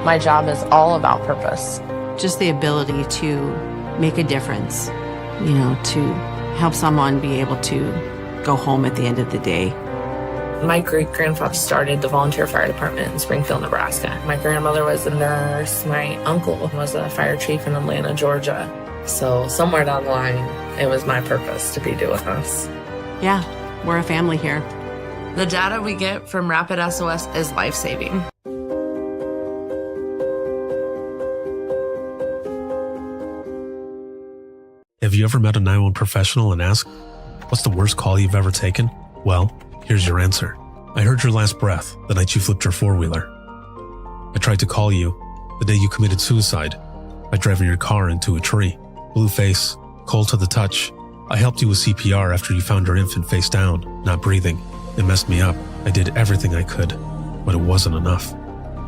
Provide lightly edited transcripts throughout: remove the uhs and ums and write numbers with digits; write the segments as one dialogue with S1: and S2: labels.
S1: My job is all about purpose.
S2: Just the ability to make a difference, to help someone be able to go home at the end of the day.
S1: My great-grandfather started the volunteer fire department in Springfield, Nebraska. My grandmother was a nurse. My uncle was a fire chief in Atlanta, Georgia. So somewhere down the line, it was my purpose to be doing this.
S2: Yeah, we're a family here.
S1: The data we get from Rapid SOS is life-saving.
S3: Have you ever met a 911 professional and asked, what's the worst call you've ever taken? Well, here's your answer. I heard your last breath the night you flipped your four-wheeler. I tried to call you the day you committed suicide by driving your car into a tree. Blue face, cold to the touch. I helped you with CPR after you found your infant face down, not breathing. It messed me up. I did everything I could, but it wasn't enough.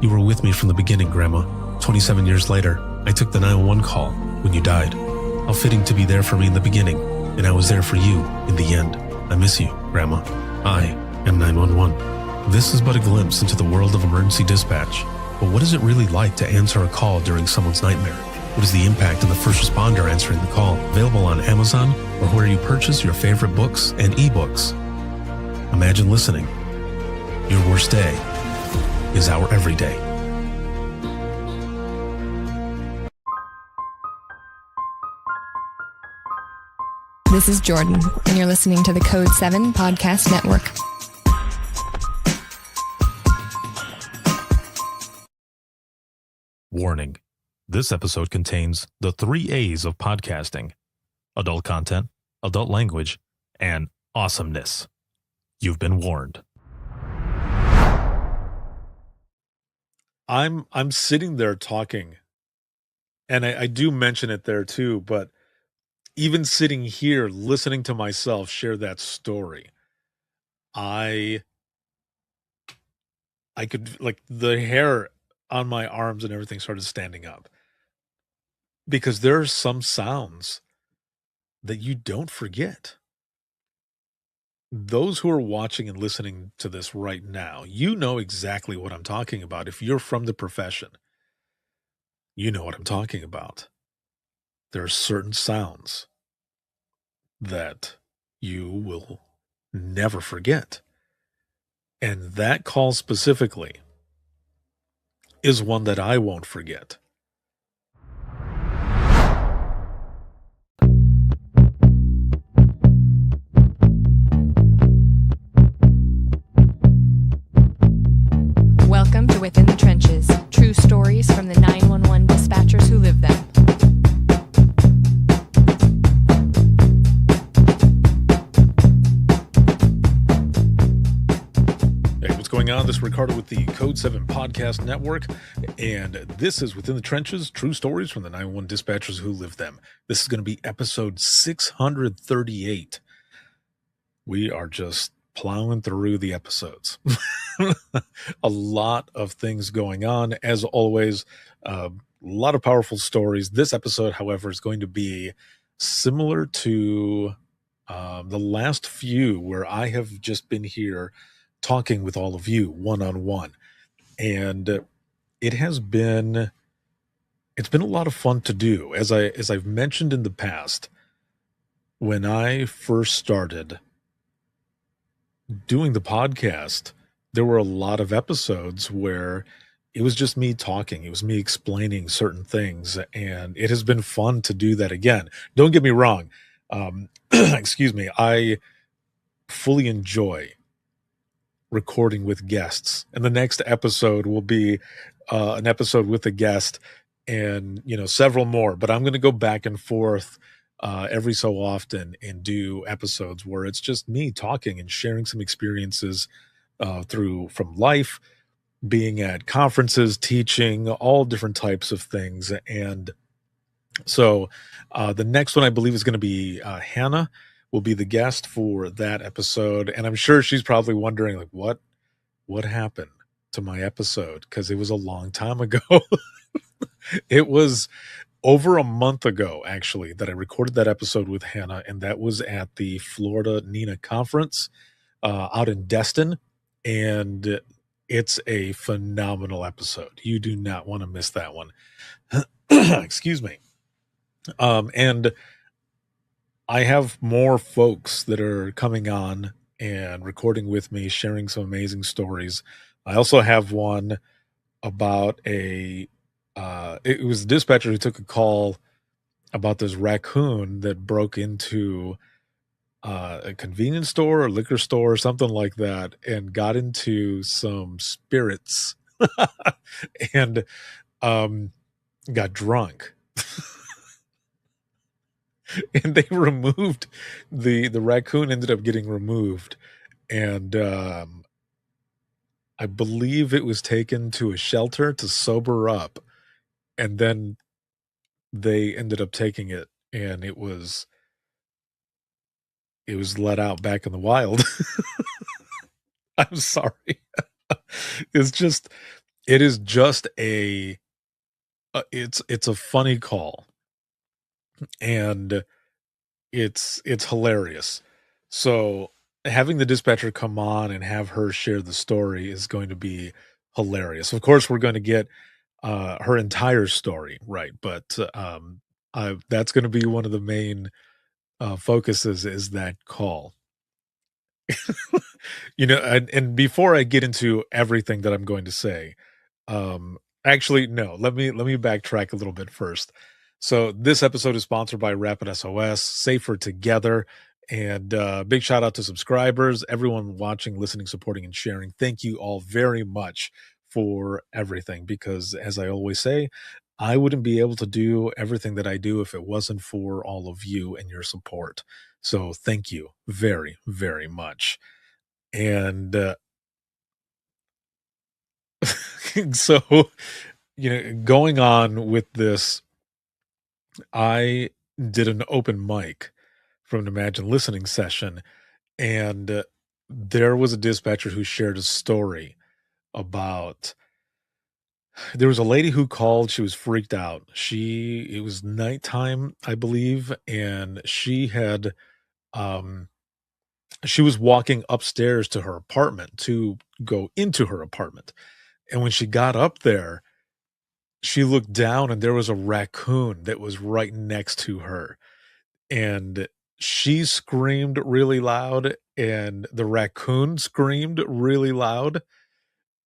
S3: You were with me from the beginning, Grandma. 27 years later, I took the 911 call when you died. How fitting to be there for me in the beginning, and I was there for you in the end. I miss you, Grandma. I am 911. This is but a glimpse into the world of emergency dispatch. But what is it really like to answer a call during someone's nightmare? What is the impact of the first responder answering the call? Available on Amazon or where you purchase your favorite books and ebooks. Imagine listening. Your worst day is our everyday.
S4: This is Jordan, and you're listening to the Code 7 Podcast Network.
S3: Warning. This episode contains the 3 A's of podcasting: adult content, adult language, and awesomeness. You've been warned. I'm sitting there talking, and I do mention it there too, but even sitting here listening to myself share that story, I could, like, the hair on my arms and everything started standing up, because there are some sounds that you don't forget. Those who are watching and listening to this right now, you know exactly what I'm talking about. If you're from the profession, you know what I'm talking about. There are certain sounds that you will never forget. And that call specifically is one that I won't forget.
S4: Welcome to Within the Trenches, true stories from the 911 dispatchers who live them.
S3: Going on, this is Ricardo with the Code 7 Podcast Network, and this is Within the Trenches, true stories from the 911 dispatchers who live them. This is going to be episode 638. We are just plowing through the episodes. A lot of things going on, as always. A lot of powerful stories. This episode, however, is going to be similar to the last few, where I have just been here talking with all of you one-on-one. And it's been a lot of fun to do. As I've mentioned in the past, when I first started doing the podcast, there were a lot of episodes where it was just me talking. It was me explaining certain things, and it has been fun to do that again. Don't get me wrong. Excuse me. I fully enjoy recording with guests, and the next episode will be an episode with a guest, and several more, but I'm going to go back and forth every so often and do episodes where it's just me talking and sharing some experiences from life, being at conferences, teaching, all different types of things. And so the next one, I believe, is going to be Hannah will be the guest for that episode. And I'm sure she's probably wondering, like, what happened to my episode? Because it was a long time ago. It was over a month ago, actually, that I recorded that episode with Hannah. And that was at the Florida NINA conference out in Destin. And It's a phenomenal episode. You do not want to miss that one. Excuse me. And I have more folks that are coming on and recording with me, sharing some amazing stories. I also have one about it was a dispatcher who took a call about this raccoon that broke into a convenience store or liquor store or something like that and got into some spirits and got drunk. And they removed the raccoon ended up getting removed, and I believe it was taken to a shelter to sober up, and then they ended up taking it, and it was let out back in the wild. I'm sorry. It's just it is just it's a funny call, and it's hilarious. So having the dispatcher come on and have her share the story is going to be hilarious. Of course, we're going to get her entire story, right? But that's going to be one of the main focuses is that call. And before I get into everything that I'm going to say, actually, no, let me backtrack a little bit first. So this episode is sponsored by Rapid SOS, Safer Together, and big shout out to subscribers, everyone watching, listening, supporting, and sharing. Thank you all very much for everything, because as I always say, I wouldn't be able to do everything that I do if it wasn't for all of you and your support. So thank you very, very much. And so, going on with this, I did an open mic from an Imagine Listening session, and there was a dispatcher who shared a story about there was a lady who called. She was freaked out. It was nighttime, I believe, and um, she was walking upstairs to her apartment to go into her apartment. And when she got up there, she looked down and there was a raccoon that was right next to her. And she screamed really loud and the raccoon screamed really loud.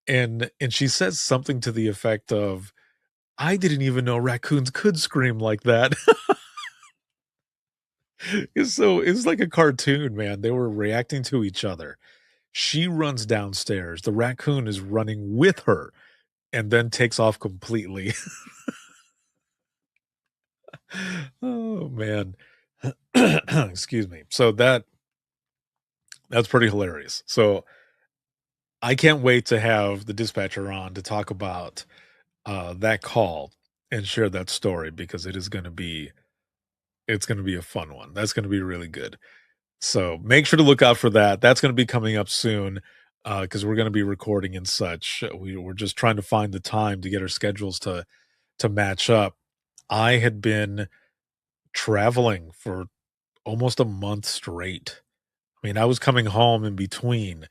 S3: And she says something to the effect of, I didn't even know raccoons could scream like that. So it's like a cartoon, man. They were reacting to each other. She runs downstairs. The raccoon is running with her and then takes off completely. Oh man. Excuse me. So that's pretty hilarious. So I can't wait to have the dispatcher on to talk about that call and share that story, because it's going to be a fun one. That's going to be really good. So make sure to look out for that. That's going to be coming up soon, because we're going to be recording and such. We're just trying to find the time to get our schedules to match up. I had been traveling for almost a month straight. I mean, I was coming home in between,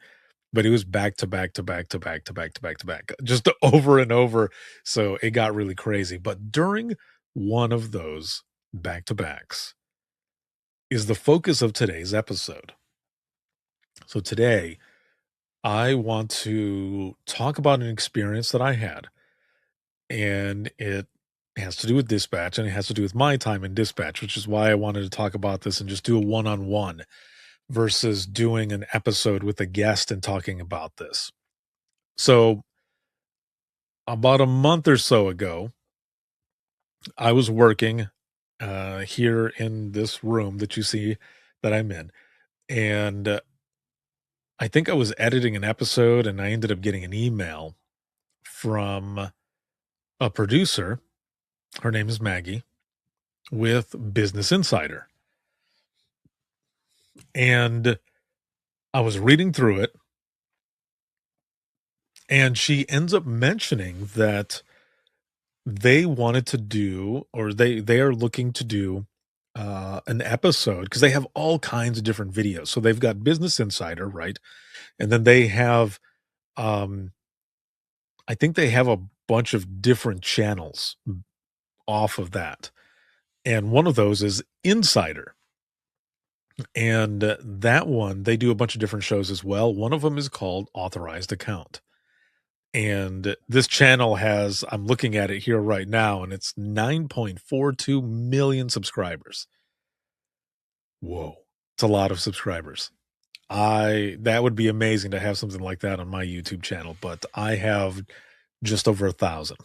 S3: but it was back to back to back to back to back to back to back, just over and over. So it got really crazy. But during one of those back to backs is the focus of today's episode. So today, I want to talk about an experience that I had, and it has to do with dispatch and it has to do with my time in dispatch, which is why I wanted to talk about this and just do a one on one versus doing an episode with a guest and talking about this. So, about a month or so ago, I was working here in this room that you see that I'm in. And I think I was editing an episode and I ended up getting an email from a producer. Her name is Maggie, with Business Insider. And I was reading through it, and she ends up mentioning that they wanted to do, or they are looking to do an episode, because they have all kinds of different videos. So they've got Business Insider, right? And then they have I think they have a bunch of different channels off of that. And one of those is Insider. And that one, they do a bunch of different shows as well. One of them is called Authorized Account. And this channel has, I'm looking at it here right now, and it's 9.42 million subscribers. Whoa. It's a lot of subscribers. That would be amazing to have something like that on my YouTube channel, but I have just over 1,000.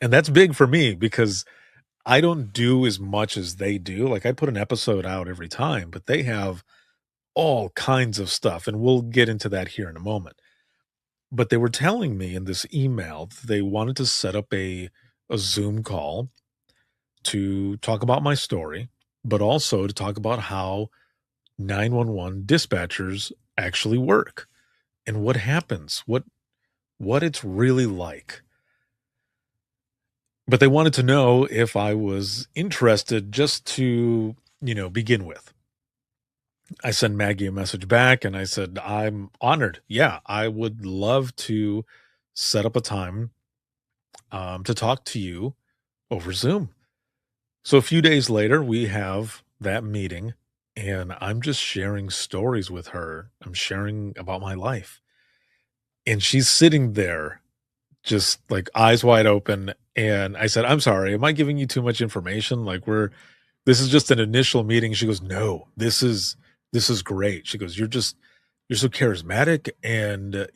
S3: And that's big for me because I don't do as much as they do. Like I put an episode out every time, but they have all kinds of stuff. And we'll get into that here in a moment. But they were telling me in this email that they wanted to set up a Zoom call to talk about my story, but also to talk about how 911 dispatchers actually work and what happens, what it's really like. But they wanted to know if I was interested just to, begin with. I sent Maggie a message back and I said, I'm honored. Yeah, I would love to set up a time to talk to you over Zoom. So a few days later, we have that meeting and I'm just sharing stories with her. I'm sharing about my life. And she's sitting there just like eyes wide open. And I said, I'm sorry, am I giving you too much information? Like this is just an initial meeting. She goes, no, this is great. She goes, you're so charismatic. And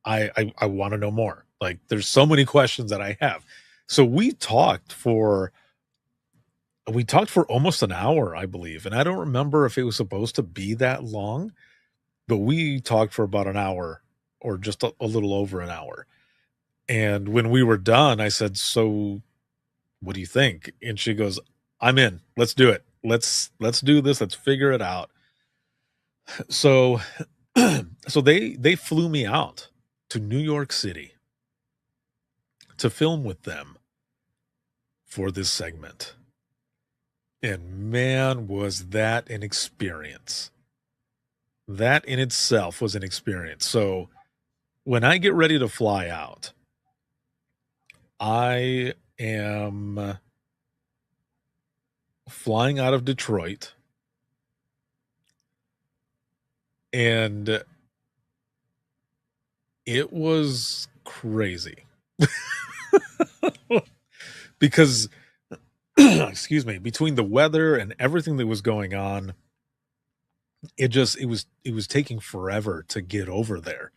S3: I want to know more. Like there's so many questions that I have. So we talked for almost an hour, I believe. And I don't remember if it was supposed to be that long, but we talked for about an hour or just a little over an hour. And when we were done, I said, so what do you think? And she goes, I'm in. Let's do it. Let's do this. Let's figure it out. So so they flew me out to New York City to film with them for this segment. And man, was that an experience. That in itself was an experience. So when I get ready to fly out, I am flying out of Detroit, and it was crazy because excuse me, between the weather and everything that was going on, it was taking forever to get over there.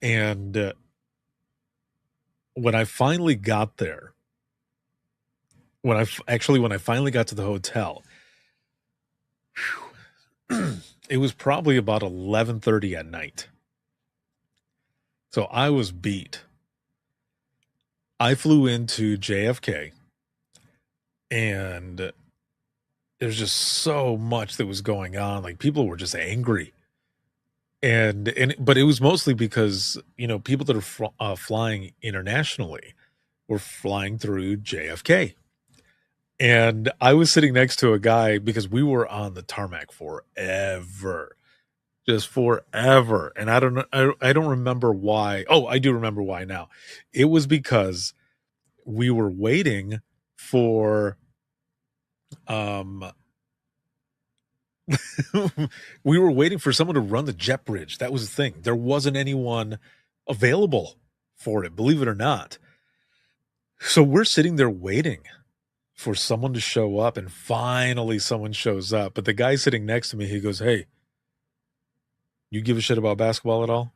S3: And when I finally got there, when I finally got to the hotel, it was probably about 11:30 at night. So I was beat. I flew into JFK and there's just so much that was going on. Like people were just angry. But it was mostly because, people that are flying internationally were flying through JFK. And I was sitting next to a guy because we were on the tarmac forever, just forever. And I don't know, I don't remember why. Oh, I do remember why now. It was because we were waiting for, we were waiting for someone to run the jet bridge. That was the thing. There wasn't anyone available for it, believe it or not. So we're sitting there waiting for someone to show up, and finally someone shows up. But the guy sitting next to me, he goes, hey, you give a shit about basketball at all?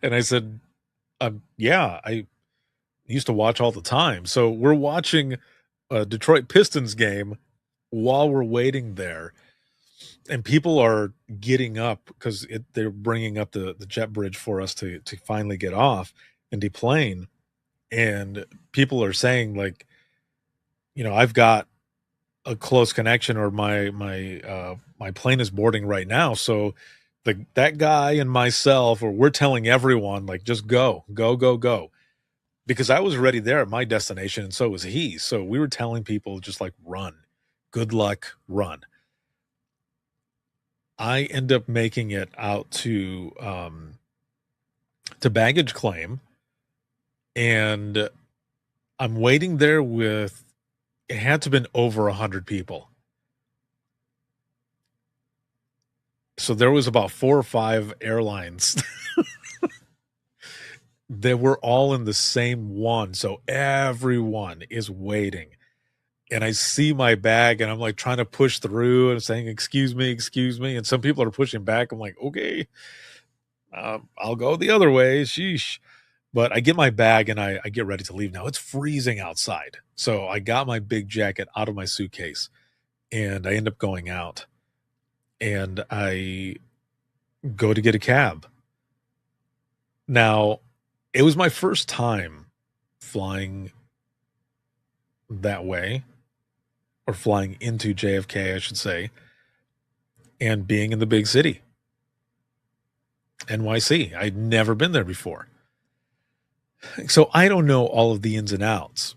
S3: And I said, yeah, I used to watch all the time. So we're watching a Detroit Pistons game while we're waiting there. And people are getting up because they're bringing up the jet bridge for us to finally get off and deplane. And people are saying like, I've got a close connection, or my plane is boarding right now. So that guy and myself, or we're telling everyone like, just go, because I was already there at my destination, and so was he. So we were telling people just like, run, good luck, run. I end up making it out to to baggage claim, and I'm waiting there with, it had to have been over 100 people. So there was about 4 or 5 airlines that were all in the same one. So everyone is waiting. And I see my bag and I'm like trying to push through and saying, excuse me, excuse me. And some people are pushing back. I'm like, okay, I'll go the other way. Sheesh. But I get my bag and I get ready to leave. Now it's freezing outside. So I got my big jacket out of my suitcase and I end up going out and I go to get a cab. Now, it was my first time flying that way, or flying into JFK, I should say, and being in the big city, NYC. I'd never been there before. So I don't know all of the ins and outs,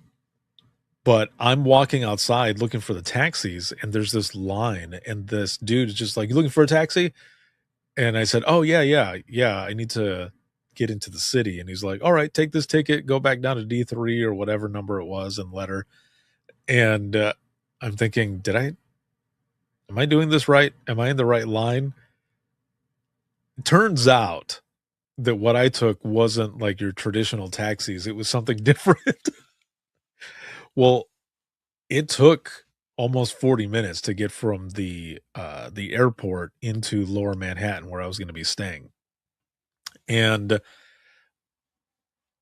S3: but I'm walking outside looking for the taxis, and there's this line, and this dude is just like, "You looking for a taxi?" And I said, "Oh, yeah. I need to get into the city." And he's like, "All right, take this ticket, go back down to D3 or whatever number it was and letter." And I'm thinking, am I doing this right? Am I in the right line? It turns out that what I took wasn't like your traditional taxis. It was something different. Well, it took almost 40 minutes to get from the airport into Lower Manhattan where I was going to be staying. And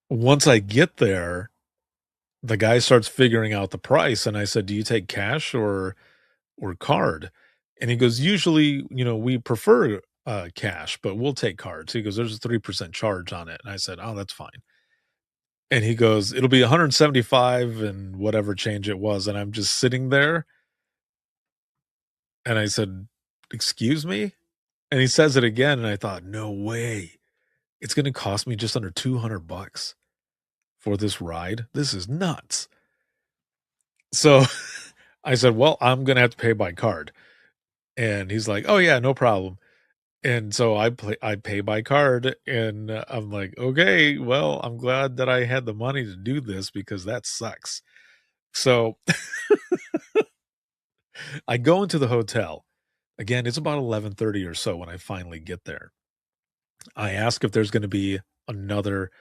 S3: once I get there, the guy starts figuring out the price, and I said, "Do you take cash or card?" And he goes, "Usually, we prefer cash, but we'll take cards." He goes, "There's a 3% charge on it." And I said, "Oh, that's fine." And he goes, "It'll be 175 and whatever change it was." And I'm just sitting there, and I said, "Excuse me?" And he says it again, and I thought, "No way. It's going to cost me just under $200 for this ride. This is nuts." So I said, "Well, I'm going to have to pay by card." And he's like, "Oh yeah, no problem." And so I pay by card, and I'm like, "Okay, well, I'm glad that I had the money to do this because that sucks." So I go into the hotel. Again, it's about 11:30 or so when I finally get there. I ask if there's going to be another,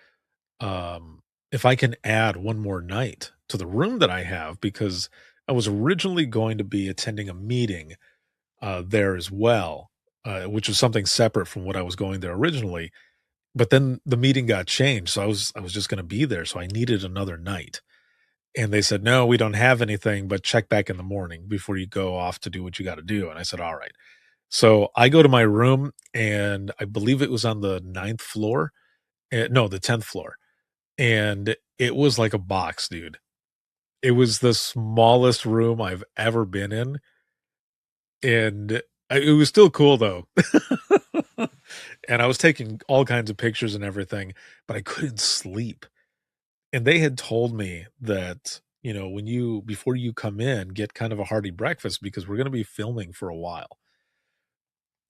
S3: if I can add one more night to the room that I have, because I was originally going to be attending a meeting there as well, which was something separate from what I was going there originally. But then the meeting got changed, so I was just going to be there, so I needed another night. And they said, "No, we don't have anything, but check back in the morning before you go off to do what you got to do." And I said, "All right." So I go to my room, and I believe it was on the ninth floor. No, the 10th floor. And it was like a box, dude. It was the smallest room I've ever been in. And it was still cool though. And I was taking all kinds of pictures and everything, but I couldn't sleep. And they had told me that, before you come in, get kind of a hearty breakfast because we're going to be filming for a while.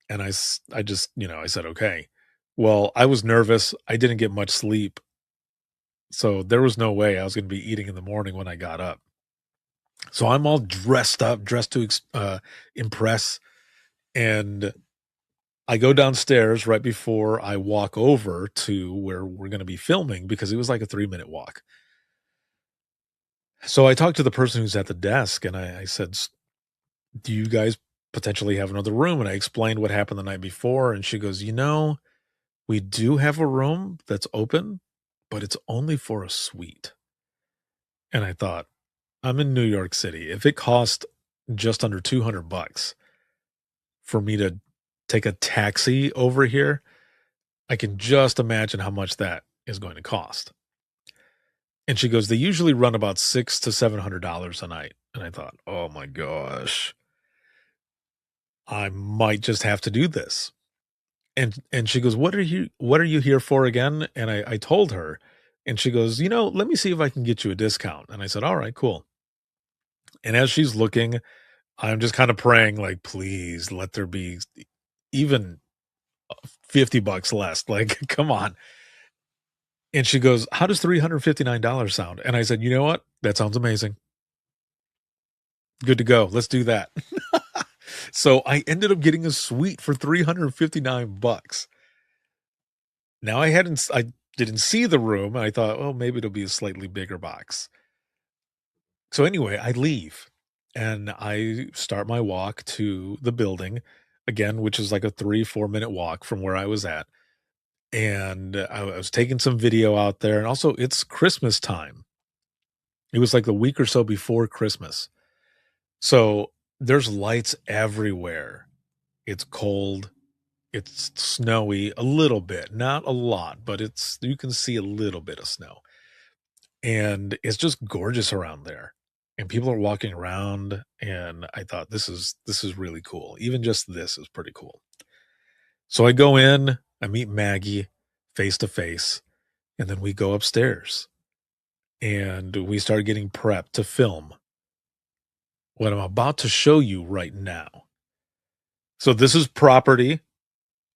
S3: And I just, I said, okay. Well, I was nervous. I didn't get much sleep. So there was no way I was going to be eating in the morning when I got up. So I'm all dressed up, dressed to impress. And I go downstairs right before I walk over to where we're going to be filming because it was like a 3-minute walk. So I talked to the person who's at the desk and I said, "Do you guys potentially have another room?" And I explained what happened the night before. And she goes, "We do have a room that's open, but it's only for a suite." And I thought, I'm in New York City. If it cost just under $200 for me to take a taxi over here, I can just imagine how much that is going to cost. And she goes, "They usually run about $600 to $700 a night." And I thought, oh my gosh, I might just have to do this. And she goes, what are you here for again?" And I told her, and she goes, "Let me see if I can get you a discount." And I said, "All right, cool." And as she's looking, I'm just kind of praying, like, please let there be even $50 less. Like, come on. And she goes, how does $359 sound? And I said, you know what? That sounds amazing. Good to go. Let's do that. So I ended up getting a suite for $359. Now I didn't see the room. I thought, well, maybe it'll be a slightly bigger box. So anyway, I leave and I start my walk to the building again, which is like a 3-4 minute walk from where I was at. And I was taking some video out there. And also it's Christmas time. It was like the week or so before Christmas. So there's lights everywhere. It's cold. It's snowy a little bit, not a lot, but you can see a little bit of snow. And it's just gorgeous around there. And people are walking around, and I thought this is really cool. Even just this is pretty cool. So I go in, I meet Maggie face to face, and then we go upstairs and we start getting prepped to film what I'm about to show you right now. So this is property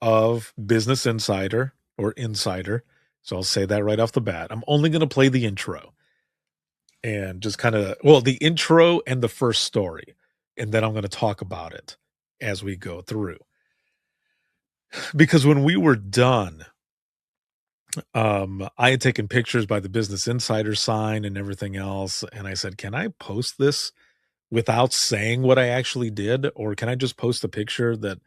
S3: of Business Insider or Insider. So I'll say that right off the bat. I'm only going to play the intro and just the intro and the first story. And then I'm going to talk about it as we go through. Because when we were done, I had taken pictures by the Business Insider sign and everything else. And I said, can I post this without saying what I actually did? Or can I just post a picture that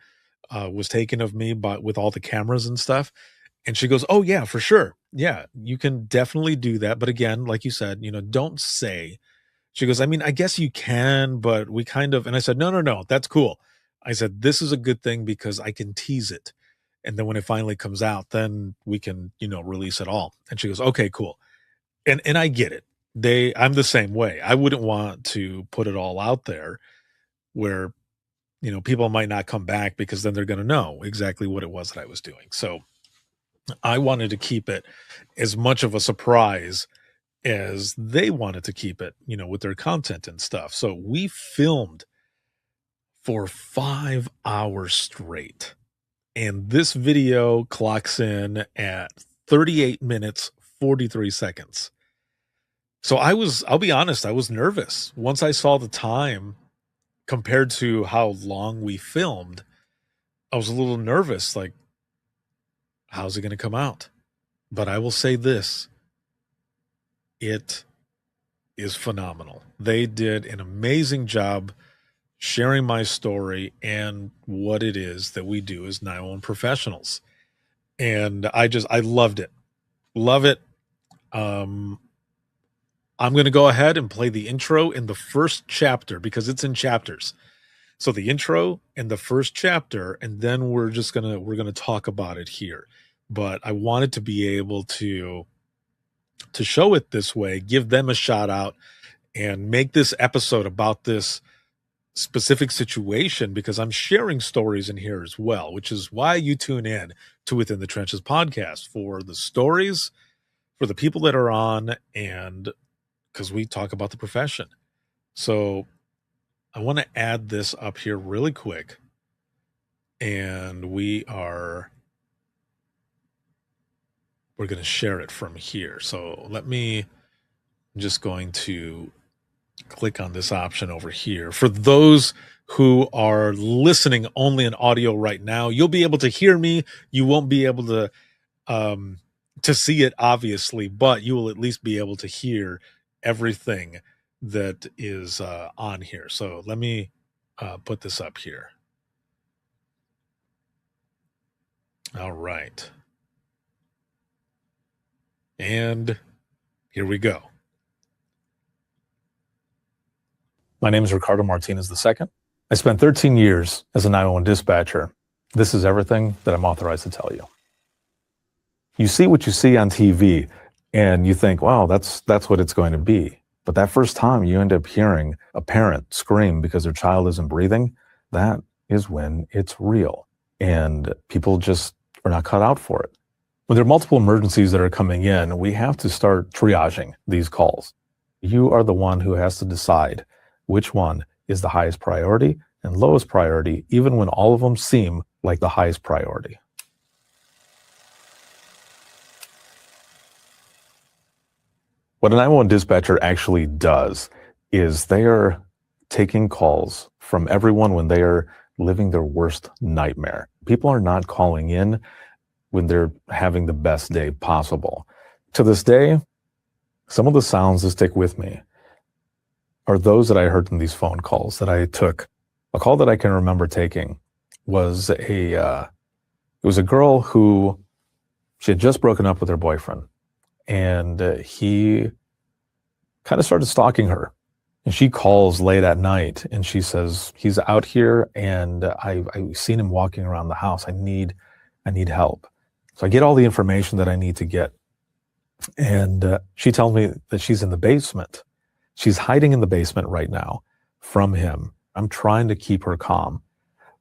S3: was taken of me with all the cameras and stuff? And she goes, oh yeah, for sure. Yeah, you can definitely do that. But again, like you said, don't say. She goes, I mean, I guess you can, but we and I said, no, that's cool. I said, this is a good thing because I can tease it. And then when it finally comes out, then we can, release it all. And she goes, okay, cool. And I get it. I'm the same way. I wouldn't want to put it all out there where, people might not come back because then they're going to know exactly what it was that I was doing. So I wanted to keep it as much of a surprise as they wanted to keep it, with their content and stuff. So we filmed for 5 hours straight. And this video clocks in at 38 minutes, 43 seconds. So I'll be honest, I was nervous. Once I saw the time compared to how long we filmed, I was a little nervous, like, how's it going to come out? But I will say this, it is phenomenal. They did an amazing job sharing my story and what it is that we do as 911 professionals. And I loved it. Love it. I'm going to go ahead and play the intro in the first chapter because it's in chapters. So the intro and the first chapter, and then we're going to talk about it here. But I wanted to be able to show it this way, give them a shout out, and make this episode about this specific situation because I'm sharing stories in here as well, which is why you tune in to Within the Trenches podcast, for the stories, for the people that are on, and because we talk about the profession. So I want to add this up here really quick, and we're going to share it from here. So I'm just going to click on this option over here. For those who are listening only in audio right now, you'll be able to hear me. You won't be able to see it, obviously, but you will at least be able to hear everything that is on here. So let me put this up here. All right. And here we go. My name is Ricardo Martinez II. I spent 13 years as a 911 dispatcher. This is everything that I'm authorized to tell you. You see what you see on TV, and you think, wow, that's what it's going to be. But that first time you end up hearing a parent scream because their child isn't breathing, that is when it's real. And people just are not cut out for it. When there are multiple emergencies that are coming in, we have to start triaging these calls. You are the one who has to decide which one is the highest priority and lowest priority, even when all of them seem like the highest priority.
S5: What a 911 dispatcher actually does is they are taking calls from everyone when they are living their worst nightmare. People are not calling in when they're having the best day possible. To this day, some of the sounds that stick with me are those that I heard in these phone calls that I took. A call that I can remember taking was it was a girl who, she had just broken up with her boyfriend, and he kind of started stalking her. And she calls late at night and she says, he's out here and I've seen him walking around the house. I need help. So I get all the information that I need to get. And she tells me that she's in the basement. She's hiding in the basement right now from him. I'm trying to keep her calm.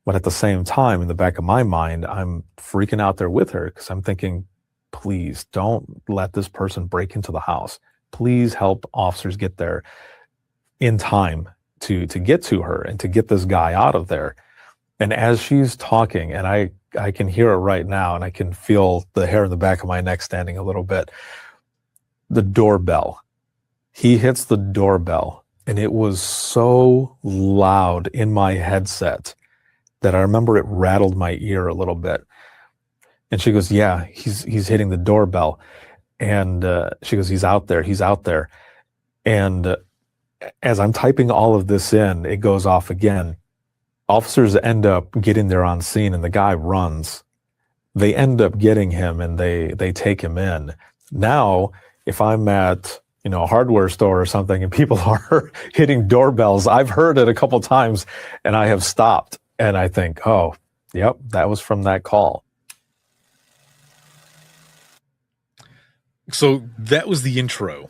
S5: But at the same time, in the back of my mind, I'm freaking out there with her because I'm thinking, please don't let this person break into the house. Please help officers get there in time to get to her and to get this guy out of there. And as she's talking, and I can hear it right now, and I can feel the hair in the back of my neck standing a little bit, the doorbell. He hits the doorbell, and it was so loud in my headset that I remember it rattled my ear a little bit. And she goes, yeah, he's hitting the doorbell. And she goes, he's out there. And as I'm typing all of this in, it goes off again. Officers end up getting there on scene, and the guy runs. They end up getting him, and they take him in. Now, if I'm at a hardware store or something and people are hitting doorbells, I've heard it a couple times, and I have stopped. And I think, oh, yep, that was from that call.
S3: So that was the intro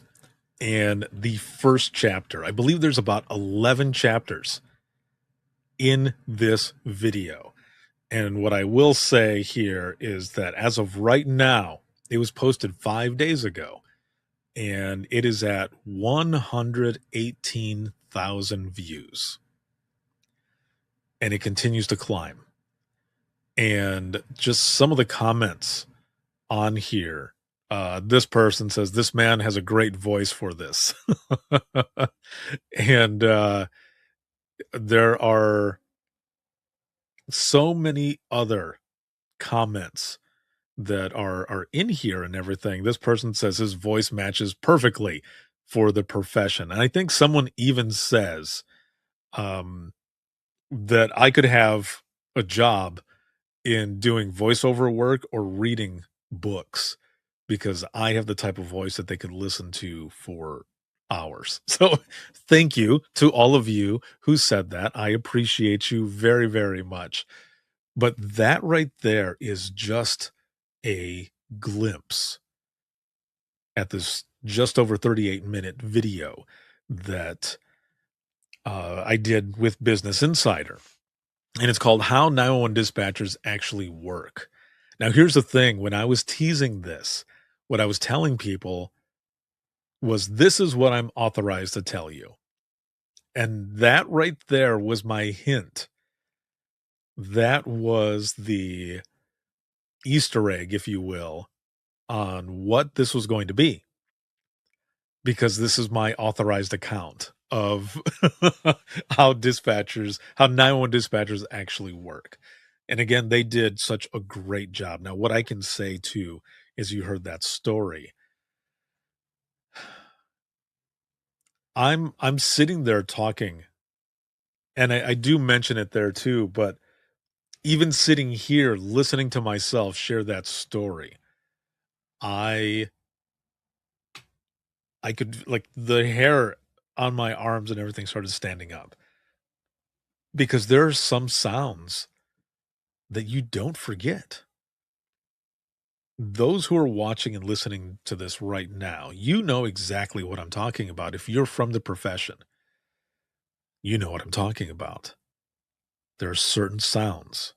S3: and the first chapter. I believe there's about 11 chapters in this video. And what I will say here is that as of right now, it was posted 5 days ago, and it is at 118,000 views. And it continues to climb. And just some of the comments on here, this person says, this man has a great voice for this. And there are so many other comments that are in here and everything. This person says his voice matches perfectly for the profession. And I think someone even says that I could have a job in doing voiceover work or reading books because I have the type of voice that they could listen to for hours. So thank you to all of you who said that. I appreciate you very, very much. But that right there is just a glimpse at this just over 38-minute video that I did with Business Insider. And it's called How 911 Dispatchers Actually Work. Now, here's the thing. When I was teasing this, what I was telling people was, this is what I'm authorized to tell you. And that right there was my hint. That was the Easter egg, if you will, on what this was going to be. Because this is my authorized account of how 911 dispatchers actually work. And again, they did such a great job. Now, what I can say too is, you heard that story. I'm sitting there talking, and I do mention it there too, but even sitting here listening to myself share that story, I could, like, the hair on my arms and everything started standing up, because there are some sounds that you don't forget. Those who are watching and listening to this right now, you know exactly what I'm talking about. If you're from the profession, you know what I'm talking about. There are certain sounds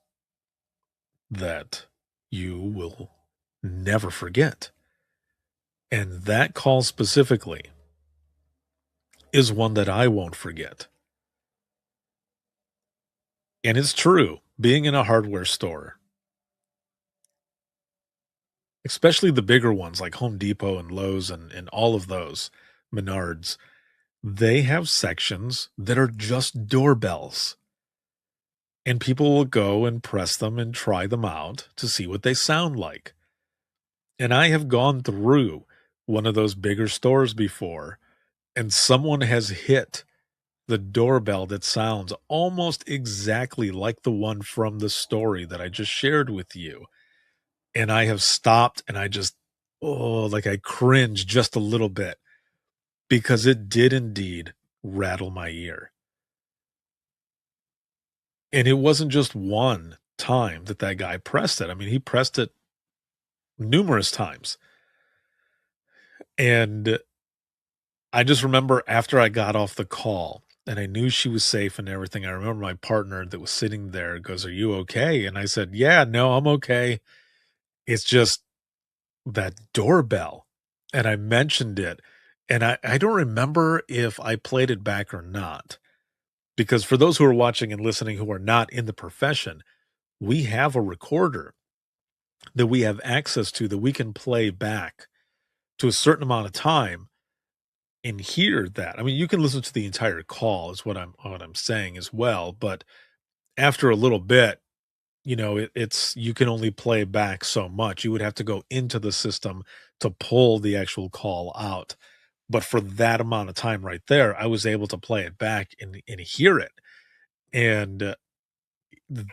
S3: that you will never forget. And that call specifically is one that I won't forget. And it's true, being in a hardware store, especially the bigger ones like Home Depot and Lowe's and all of those, Menards, they have sections that are just doorbells. And people will go and press them and try them out to see what they sound like. And I have gone through one of those bigger stores before, and someone has hit the doorbell that sounds almost exactly like the one from the story that I just shared with you. And I have stopped and I just, oh, like I cringe just a little bit because it did indeed rattle my ear. And it wasn't just one time that that guy pressed it. I mean, he pressed it numerous times. And I just remember after I got off the call and I knew she was safe and everything, I remember my partner that was sitting there goes, "Are you okay?" And I said, "Yeah, no, I'm okay. It's just that doorbell." And I mentioned it. And I don't remember if I played it back or not. Because for those who are watching and listening who are not in the profession, we have a recorder that we have access to that we can play back to a certain amount of time and hear that. I mean, you can listen to the entire call is what I'm saying as well, but after a little bit, it's you can only play back so much. You would have to go into the system to pull the actual call out. But for that amount of time right there, I was able to play it back and hear it. And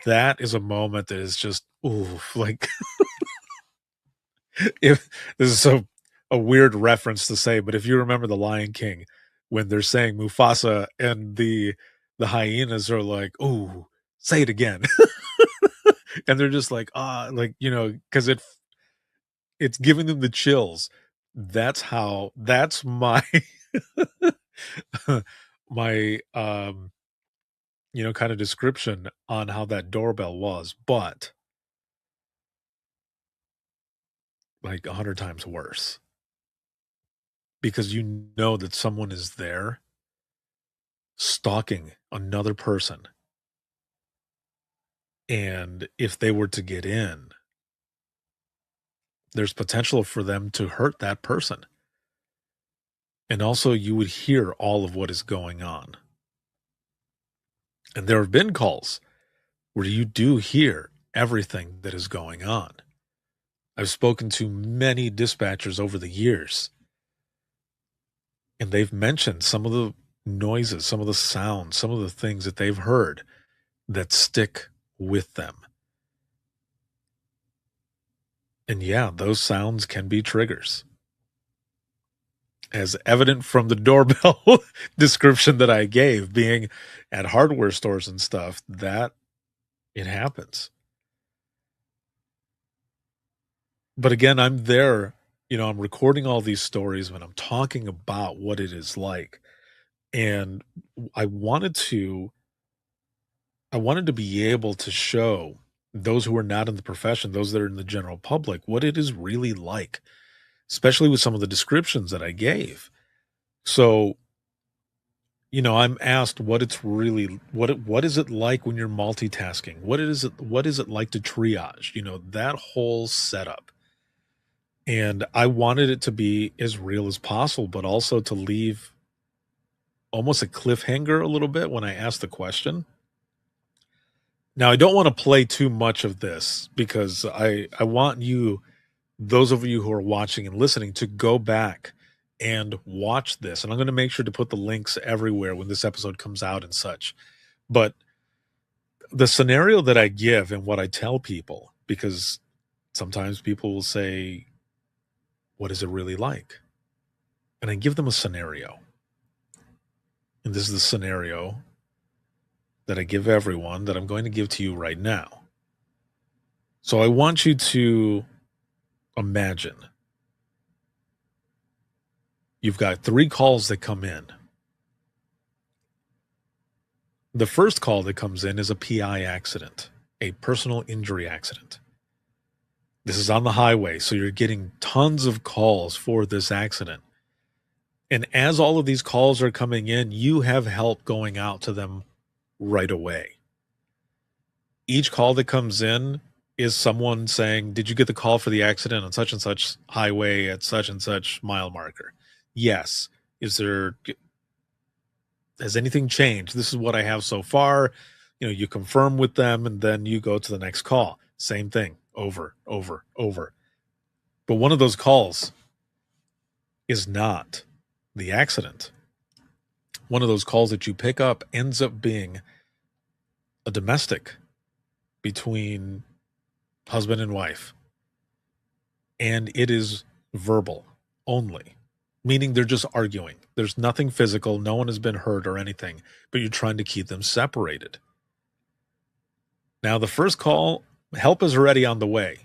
S3: that is a moment that is just ooh, like if this is so a weird reference to say, but if you remember the Lion King when they're saying Mufasa and the hyenas are like, "Oh, say it again," and they're just like, "Ah," like because it's giving them the chills. That's my my kind of description on how that doorbell was, but like 100 times worse because you know that someone is there stalking another person. And if they were to get in, there's potential for them to hurt that person. And also, you would hear all of what is going on. And there have been calls where you do hear everything that is going on. I've spoken to many dispatchers over the years, and they've mentioned some of the noises, some of the sounds, some of the things that they've heard that stick with them. And yeah, those sounds can be triggers. As evident from the doorbell description that I gave, being at hardware stores and stuff, that it happens. But again, I'm there, I'm recording all these stories when I'm talking about what it is like. And I wanted to I wanted to be able to show those who are not in the profession, those that are in the general public, what it is really like, especially with some of the descriptions that I gave. So, I'm asked what it's really what is it like when you're multitasking? What is it like to triage? That whole setup. And I wanted it to be as real as possible, but also to leave almost a cliffhanger a little bit when I asked the question. Now, I don't want to play too much of this because I want you, those of you who are watching and listening, to go back and watch this. And I'm going to make sure to put the links everywhere when this episode comes out and such. But the scenario that I give and what I tell people, because sometimes people will say, "What is it really like?" And I give them a scenario. And this is the scenario that I give everyone that I'm going to give to you right now. So I want you to imagine you've got 3 calls that come in. The first call that comes in is a PI accident, a personal injury accident. This is on the highway, so you're getting tons of calls for this accident. And as all of these calls are coming in, you have help going out to them right away. Each call that comes in, Is someone saying, did you get the call for the accident on such and such highway at such and such mile marker? Yes. Has anything changed? This is what I have so far. You confirm with them and then you go to the next call. Same thing over, over, over. But one of those calls is not the accident. One of those calls that you pick up ends up being a domestic between husband and wife. And it is verbal only, meaning they're just arguing. There's nothing physical. No one has been hurt or anything, but you're trying to keep them separated. Now, the first call, help is already on the way.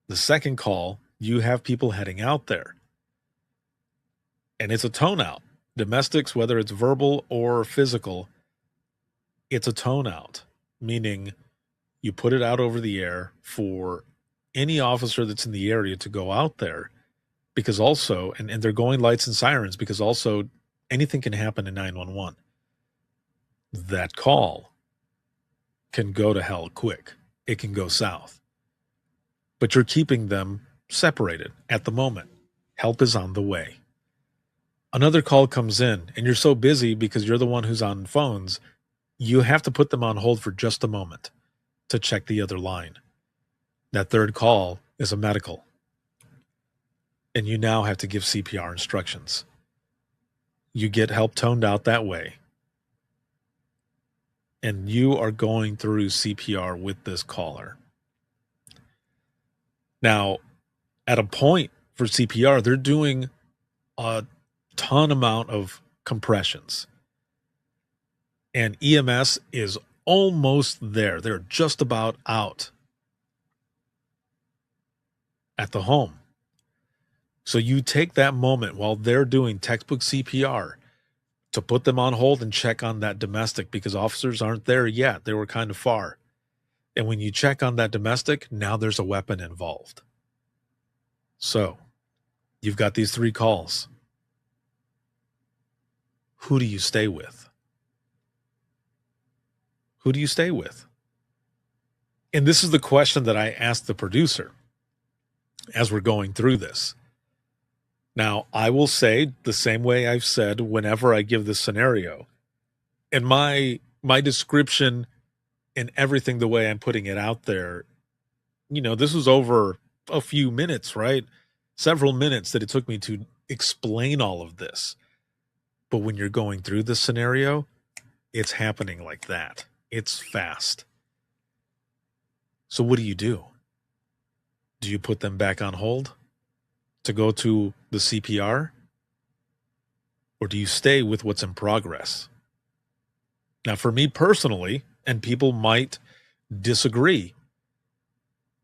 S3: The second call, you have people heading out there. And it's a tone out. Domestics, whether it's verbal or physical, it's a tone out, meaning you put it out over the air for any officer that's in the area to go out there, because also, and they're going lights and sirens, because also anything can happen in 911. That call can go to hell quick. It can go south. But you're keeping them separated at the moment. Help is on the way. Another call comes in, and you're so busy because you're the one who's on phones, you have to put them on hold for just a moment to check the other line. That third call is a medical. And you now have to give CPR instructions. You get help toned out that way. And you are going through CPR with this caller. Now, at a point for CPR, they're doing a ton amount of compressions. And EMS is almost there. They're just about out at the home. So you take that moment while they're doing textbook CPR to put them on hold and check on that domestic, because officers aren't there yet. They were kind of far. And when you check on that domestic, now there's a weapon involved. So you've got these 3 calls. Who do you stay with? Who do you stay with? And this is the question that I asked the producer as we're going through this. Now, I will say the same way I've said whenever I give this scenario, and my description and everything, the way I'm putting it out there, this was over a few minutes, right? Several minutes that it took me to explain all of this. But when you're going through this scenario, it's happening like that. It's fast. So what do you do? Do you put them back on hold to go to the CPR? Or do you stay with what's in progress? Now, for me personally, and people might disagree,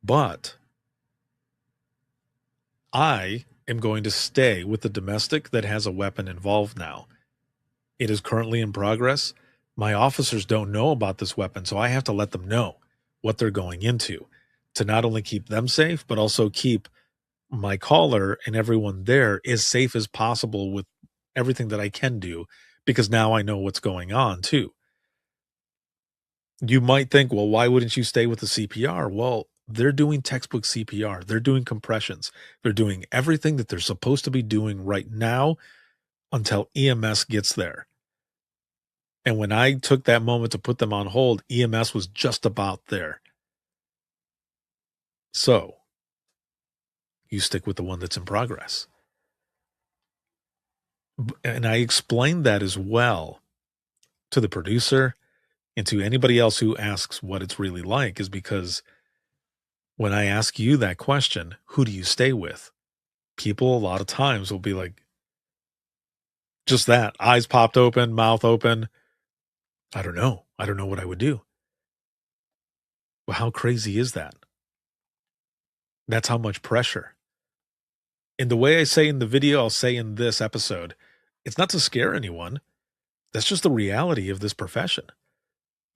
S3: but I am going to stay with the domestic that has a weapon involved now. It is currently in progress. My officers don't know about this weapon, so I have to let them know what they're going into to not only keep them safe, but also keep my caller and everyone there as safe as possible with everything that I can do, because now I know what's going on too. You might think, well, why wouldn't you stay with the CPR? Well, they're doing textbook CPR. They're doing compressions. They're doing everything that they're supposed to be doing right now until EMS gets there. And when I took that moment to put them on hold, EMS was just about there. So you stick with the one that's in progress. And I explained that as well to the producer and to anybody else who asks what it's really like, is because when I ask you that question, who do you stay with? People a lot of times will be like, just that, eyes popped open, mouth open. I don't know. I don't know what I would do. Well, how crazy is that? That's how much pressure. And the way I say in the video, I'll say in this episode, it's not to scare anyone. That's just the reality of this profession.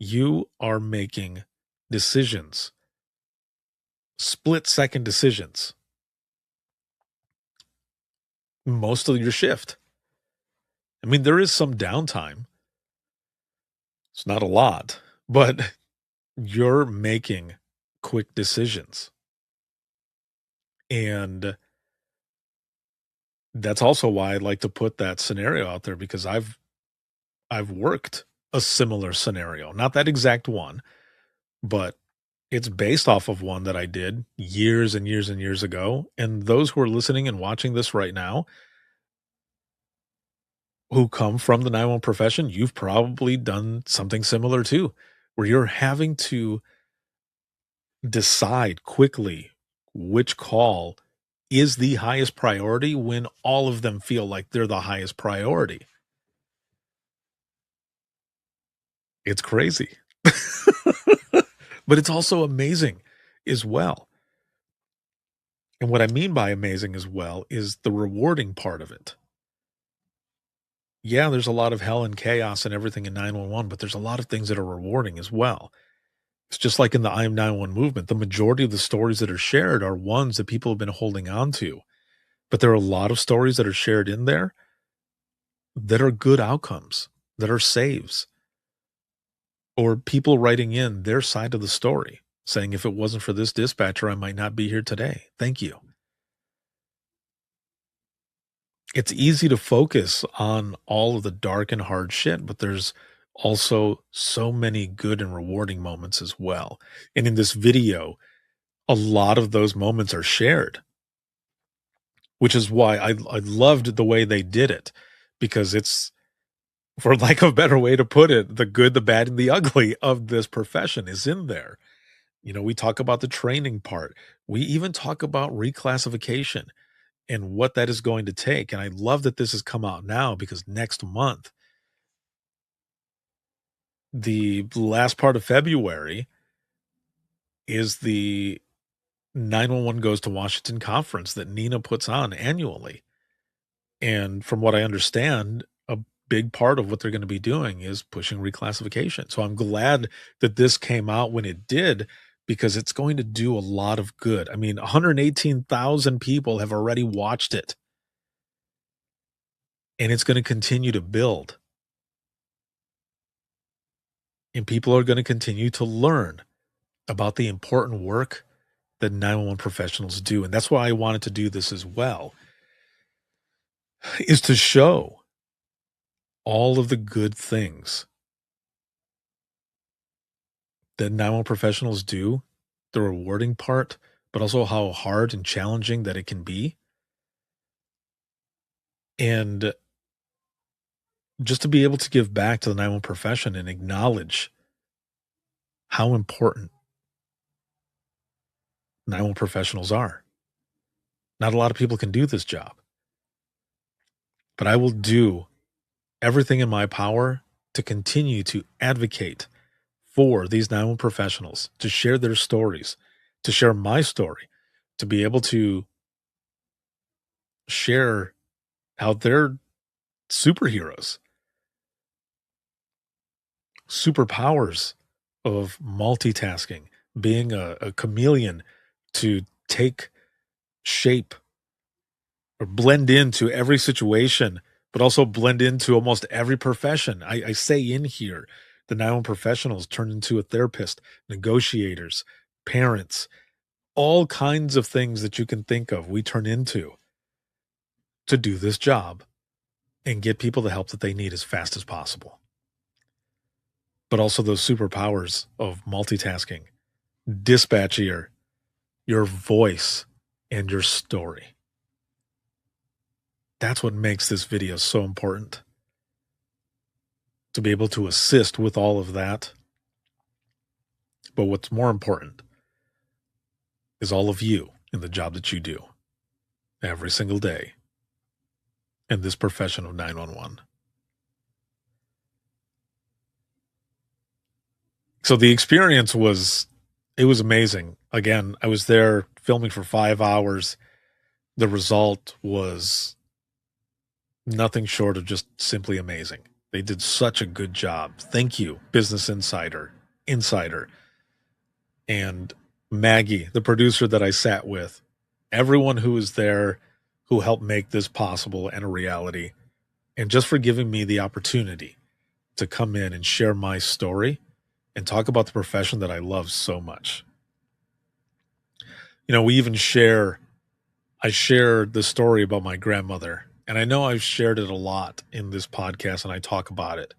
S3: You are making decisions, split-second decisions, most of your shift. I mean, there is some downtime. It's not a lot, but you're making quick decisions. And that's also why I'd like to put that scenario out there, because I've worked a similar scenario, not that exact one, but it's based off of one that I did years and years and years ago. And those who are listening and watching this right now, who come from the 911 profession, you've probably done something similar too, where you're having to decide quickly which call is the highest priority when all of them feel like they're the highest priority. It's crazy. But it's also amazing as well. And what I mean by amazing as well is the rewarding part of it. Yeah, there's a lot of hell and chaos and everything in 911, but there's a lot of things that are rewarding as well. It's just like in the I Am 911 movement. The majority of the stories that are shared are ones that people have been holding on to. But there are a lot of stories that are shared in there that are good outcomes, that are saves, or people writing in their side of the story, saying, if it wasn't for this dispatcher, I might not be here today. Thank you. It's easy to focus on all of the dark and hard shit, but there's also so many good and rewarding moments as well. And in this video, a lot of those moments are shared, which is why I loved the way they did it, because it's, for lack of a better way to put it, the good, the bad, and the ugly of this profession is in there. You know, we talk about the training part. We even talk about reclassification and what that is going to take. And I love that this has come out now, because next month, the last part of February, is the 911 Goes to Washington conference that Nina puts on annually. And from what I understand, a big part of what they're going to be doing is pushing reclassification. So I'm glad that this came out when it did, because it's going to do a lot of good. I mean, 118,000 people have already watched it, and it's going to continue to build. And people are going to continue to learn about the important work that 911 professionals do. And that's why I wanted to do this as well, is to show all of the good things that 911 professionals do, the rewarding part, but also how hard and challenging that it can be. And just to be able to give back to the 911 profession and acknowledge how important 911 professionals are. Not a lot of people can do this job, but I will do everything in my power to continue to advocate for these 911 professionals, to share their stories, to share my story, to be able to share how they're superheroes, superpowers of multitasking, being a chameleon to take shape or blend into every situation, but also blend into almost every profession. I say in here, the 911 professionals turn into a therapist, negotiators, parents, all kinds of things that you can think of, we turn into to do this job and get people the help that they need as fast as possible. But also those superpowers of multitasking, dispatch ear, your voice, and your story. That's what makes this video so important. To be able to assist with all of that. But what's more important is all of you in the job that you do every single day in this profession of 911. So the experience was amazing. Again, I was there filming for 5 hours. The result was nothing short of just simply amazing. They did such a good job. Thank you, Business Insider, and Maggie, the producer that I sat with, everyone who was there who helped make this possible and a reality, and just for giving me the opportunity to come in and share my story and talk about the profession that I love so much. We even I share the story about my grandmother, and I know I've shared it a lot in this podcast, and I talk about it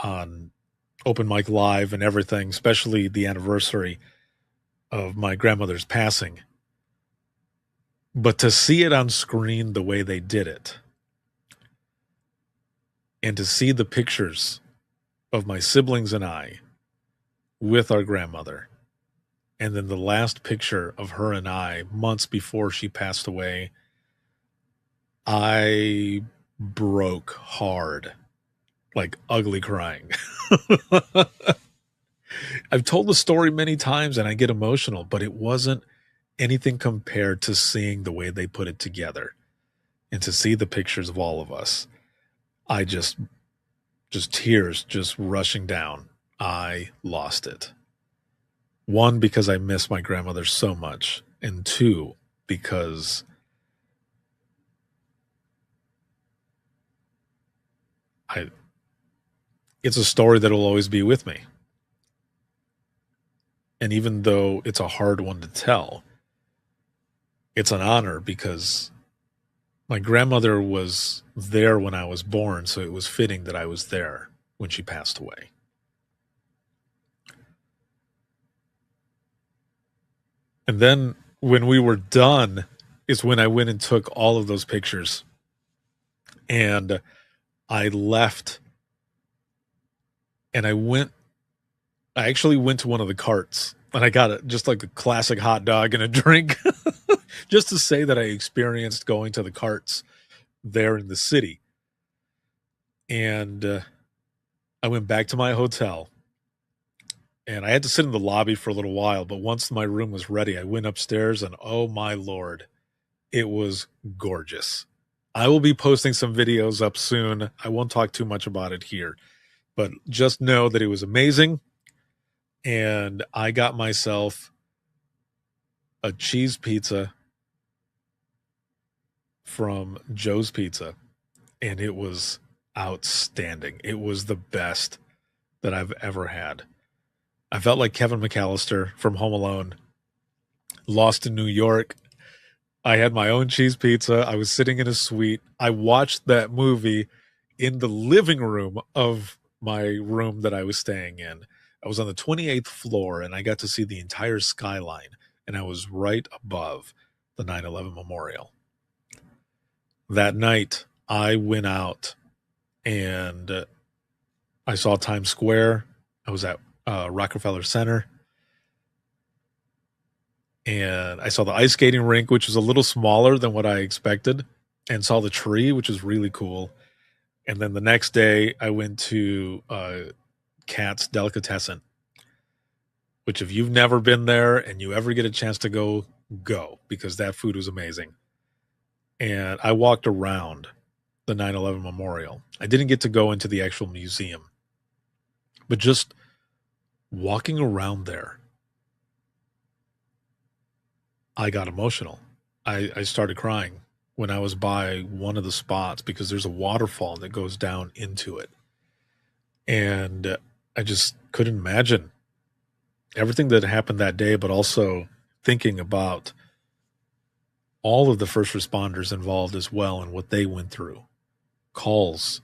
S3: on Open Mic Live and everything, especially the anniversary of my grandmother's passing. But to see it on screen the way they did it, and to see the pictures of my siblings and I with our grandmother, and then the last picture of her and I months before she passed away, I broke hard, like ugly crying. I've told the story many times and I get emotional, but it wasn't anything compared to seeing the way they put it together and to see the pictures of all of us. I just tears just rushing down. I lost it. One, because I miss my grandmother so much, and two, because it's a story that will always be with me. And even though it's a hard one to tell, it's an honor because my grandmother was there when I was born, so it was fitting that I was there when she passed away. And then when we were done is when I went and took all of those pictures. And I left and I actually went to one of the carts and I got just like a classic hot dog and a drink just to say that I experienced going to the carts there in the city. And I went back to my hotel and I had to sit in the lobby for a little while. But once my room was ready, I went upstairs and oh my Lord, it was gorgeous. I will be posting some videos up soon. I won't talk too much about it here, but just know that it was amazing. And I got myself a cheese pizza from Joe's Pizza, and it was outstanding. It was the best that I've ever had. I felt like Kevin McAllister from Home Alone, lost in New York. I had my own cheese pizza. I was sitting in a suite. I watched that movie in the living room of my room that I was staying in. I was on the 28th floor and I got to see the entire skyline, and I was right above the 9/11 memorial. That night, I went out and I saw Times Square. I was at Rockefeller Center. And I saw the ice skating rink, which was a little smaller than what I expected, and saw the tree, which was really cool. And then the next day, I went to Cat's Delicatessen, which if you've never been there and you ever get a chance to go, because that food was amazing. And I walked around the 9/11 memorial. I didn't get to go into the actual museum, but just walking around there, I got emotional. I started crying when I was by one of the spots because there's a waterfall that goes down into it. And I just couldn't imagine everything that happened that day, but also thinking about all of the first responders involved as well and what they went through. Calls,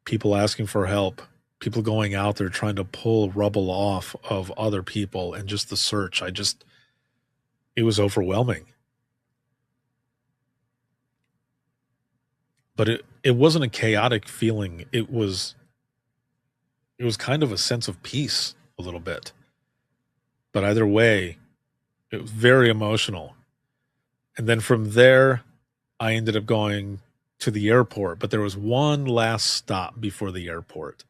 S3: people asking for help, people going out there trying to pull rubble off of other people, and just the search. It was overwhelming. But it wasn't a chaotic feeling. It was kind of a sense of peace a little bit. But either way, it was very emotional. And then from there, I ended up going to the airport, but there was one last stop before the airport,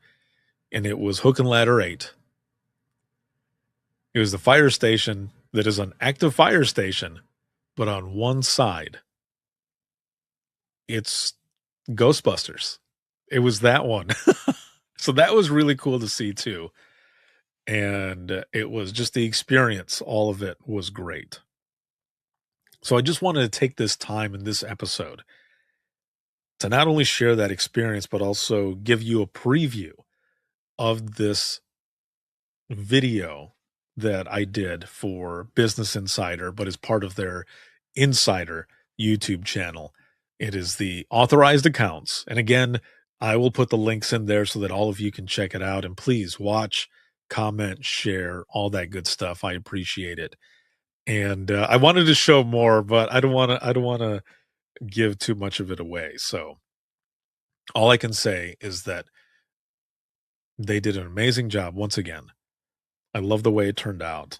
S3: and it was Hook and Ladder 8. It was the fire station that is an active fire station, but on one side, it's Ghostbusters. It was that one. So that was really cool to see too. And it was just the experience. All of it was great. So I just wanted to take this time in this episode to not only share that experience, but also give you a preview of this video that I did for Business Insider, but as part of their Insider YouTube channel. It is the authorized accounts. And again, I will put the links in there so that all of you can check it out. And please watch, comment, share, all that good stuff. I appreciate it. And I wanted to show more, but I don't want to give too much of it away. So all I can say is that they did an amazing job once again. I love the way it turned out.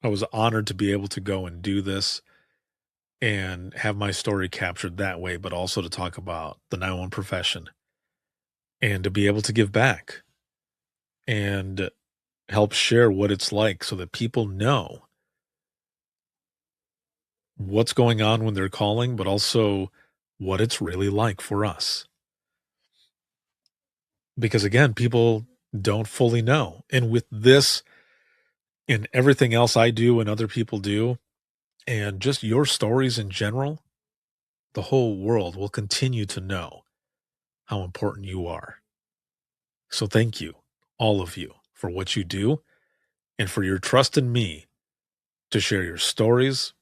S3: I was honored to be able to go and do this and have my story captured that way, but also to talk about the 911 profession and to be able to give back and help share what it's like so that people know what's going on when they're calling, but also what it's really like for us. Because again, people don't fully know. And with this and everything else I do and other people do, and just your stories in general, the whole world will continue to know how important you are. So thank you, all of you, for what you do and for your trust in me to share your stories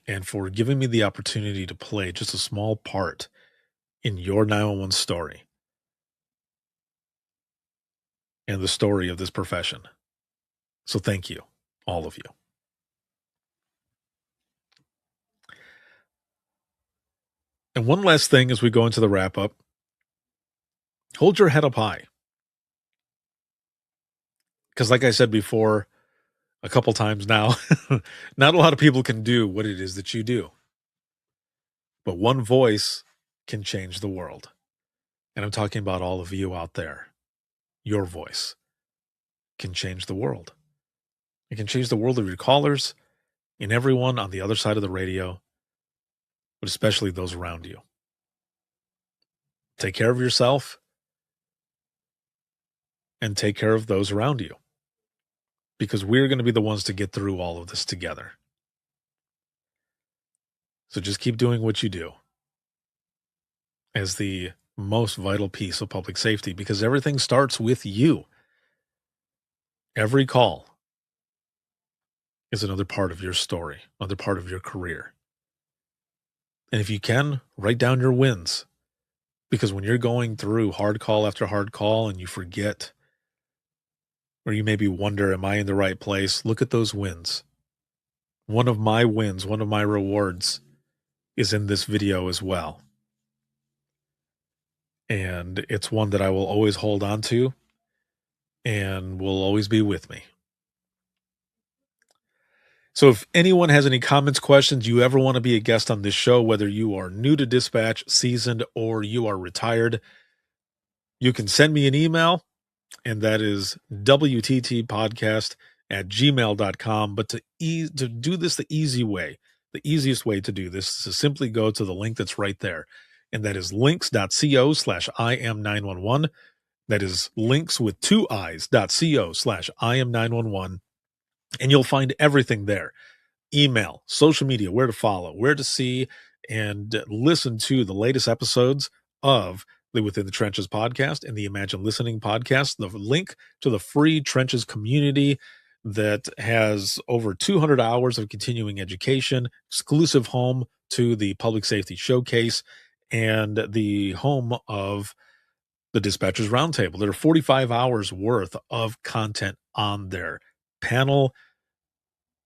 S3: and for giving me the opportunity to play just a small part in your 911 story and the story of this profession. So thank you, all of you. And one last thing as we go into the wrap up, hold your head up high. Because like I said before, a couple times now, not a lot of people can do what it is that you do. But one voice can change the world. And I'm talking about all of you out there. Your voice can change the world. It can change the world of your callers and everyone on the other side of the radio, but especially those around you. Take care of yourself and take care of those around you, because we're going to be the ones to get through all of this together. So just keep doing what you do as the most vital piece of public safety, because everything starts with you. Every call is another part of your story, another part of your career. And if you can, write down your wins, because when you're going through hard call after hard call and you forget, or you maybe wonder, am I in the right place? Look at those wins. One of my wins, one of my rewards is in this video as well. And it's one that I will always hold on to and will always be with me. So if anyone has any comments, questions, you ever want to be a guest on this show, whether you are new to dispatch, seasoned, or you are retired, you can send me an email, and that is wttpodcast@gmail.com. But to do this the easy way, the easiest way to do this is to simply go to the link that's right there. And that is links.co/IM911. That is links with 2 I's.co/IM911. And you'll find everything there. Email, social media, where to follow, where to see and listen to the latest episodes of the Within the Trenches podcast and the Imagine Listening podcast. The link to the free Trenches community that has over 200 hours of continuing education, exclusive home to the Public Safety Showcase, and the home of the Dispatchers Roundtable. There are 45 hours worth of content on there. Panel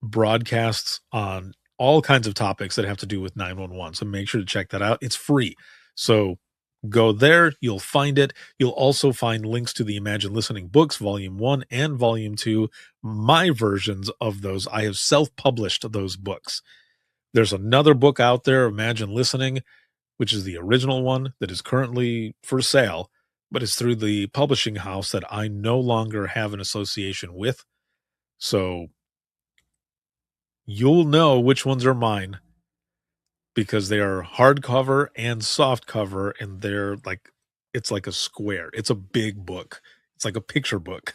S3: broadcasts on all kinds of topics that have to do with 911. So make sure to check that out. It's free. So go there. You'll find it. You'll also find links to the Imagine Listening books, Volume 1 and Volume 2, my versions of those. I have self-published those books. There's another book out there, Imagine Listening, which is the original one that is currently for sale, but it's through the publishing house that I no longer have an association with. So you'll know which ones are mine because they are hardcover and softcover, and they're like, it's like a square. It's a big book. It's like a picture book.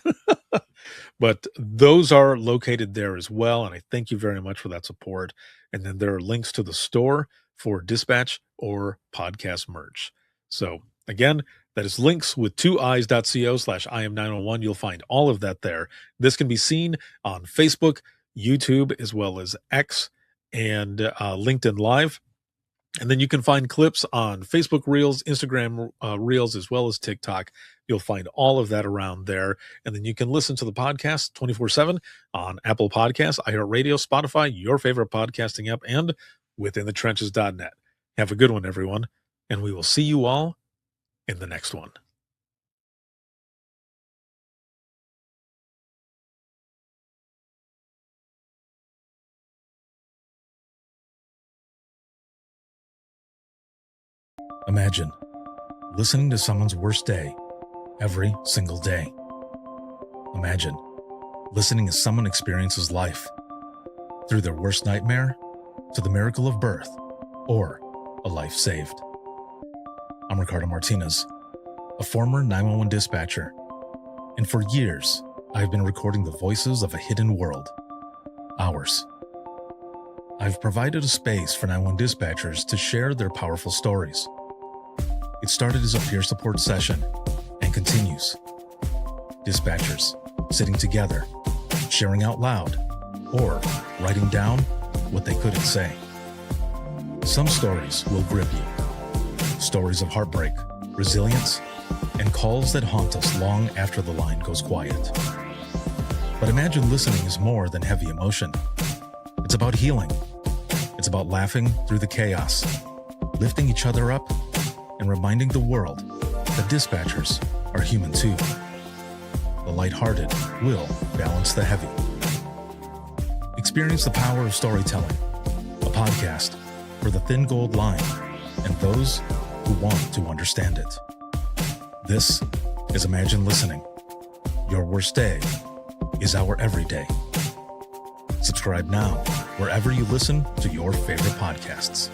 S3: But those are located there as well, and I thank you very much for that support. And then there are links to the store for dispatch or podcast merch. So again, That is links with 2eyes.co/IM901. You'll find all of that there. This can be seen on Facebook, YouTube, as well as X and LinkedIn Live. And then you can find clips on Facebook Reels, Instagram Reels, as well as TikTok. You'll find all of that around there. And then you can listen to the podcast 24/7 on Apple Podcasts, iHeartRadio, Spotify, your favorite podcasting app, and withinthetrenches.net. Have a good one, everyone. And we will see you all in the next one. Imagine listening to someone's worst day every single day. Imagine listening as someone experiences life through their worst nightmare to the miracle of birth or a life saved. I'm Ricardo Martinez, a former 911 dispatcher, and for years, I've been recording the voices of a hidden world, ours. I've provided a space for 911 dispatchers to share their powerful stories. It started as a peer support session and continues. Dispatchers sitting together, sharing out loud, or writing down what they couldn't say. Some stories will grip you. Stories of heartbreak, resilience, and calls that haunt us long after the line goes quiet. But imagine listening is more than heavy emotion. It's about healing. It's about laughing through the chaos, lifting each other up, and reminding the world that dispatchers are human too. The lighthearted will balance the heavy. Experience the power of storytelling, a podcast for the thin gold line and those who want to understand it. This is Imagine Listening. Your worst day is our everyday. Subscribe now wherever you listen to your favorite podcasts.